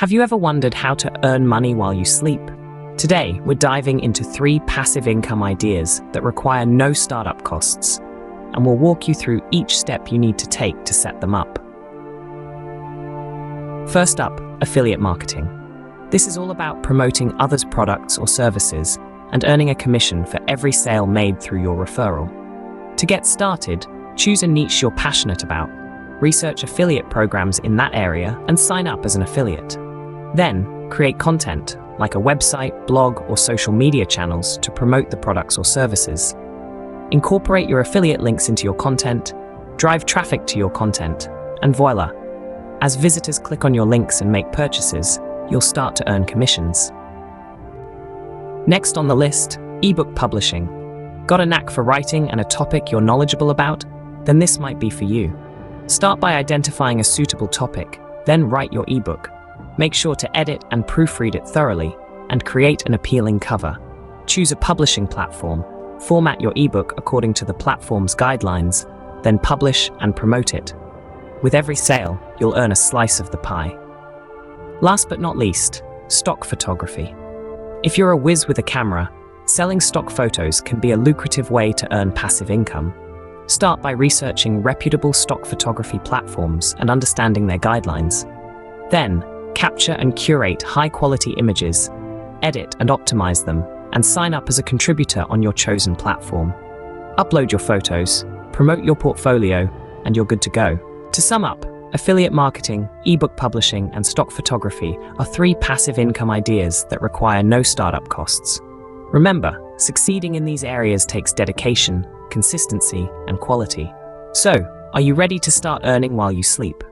Have you ever wondered how to earn money while you sleep? Today, we're diving into 3 passive income ideas that require no startup costs, and we'll walk you through each step you need to take to set them up. First up, affiliate marketing. This is all about promoting others' products or services and earning a commission for every sale made through your referral. To get started, choose a niche you're passionate about, research affiliate programs in that area, and sign up as an affiliate. Then, create content, like a website, blog, or social media channels to promote the products or services. Incorporate your affiliate links into your content, drive traffic to your content, and voila! As visitors click on your links and make purchases, you'll start to earn commissions. Next on the list, ebook publishing. Got a knack for writing and a topic you're knowledgeable about? Then this might be for you. Start by identifying a suitable topic, then write your ebook. Make sure to edit and proofread it thoroughly, and create an appealing cover. Choose a publishing platform, format your ebook according to the platform's guidelines, then publish and promote it. With every sale, you'll earn a slice of the pie. Last but not least, stock photography. If you're a whiz with a camera, selling stock photos can be a lucrative way to earn passive income. Start by researching reputable stock photography platforms and understanding their guidelines. Then, capture and curate high-quality images, edit and optimize them, and sign up as a contributor on your chosen platform. Upload your photos, promote your portfolio, and you're good to go. To sum up, affiliate marketing, ebook publishing, and stock photography are 3 passive income ideas that require no startup costs. Remember, succeeding in these areas takes dedication, consistency, and quality. So, are you ready to start earning while you sleep?